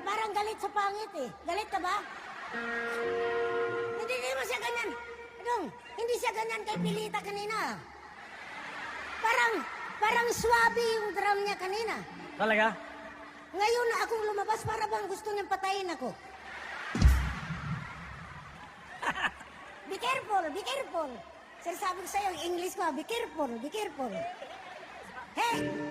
parang galit sa pangit eh. Galit ka ba? Hindi mo siya ganyan. Dong, hindi siya ganyan kay Pilita kanina. Parang swabe yung drum niya kanina. Talaga? Ngayon na akong lumabas, para bang gusto niyang patayin ako. Be careful, be careful. Sir, sabi ko sa'yo, English ko, be careful, be careful. Hey!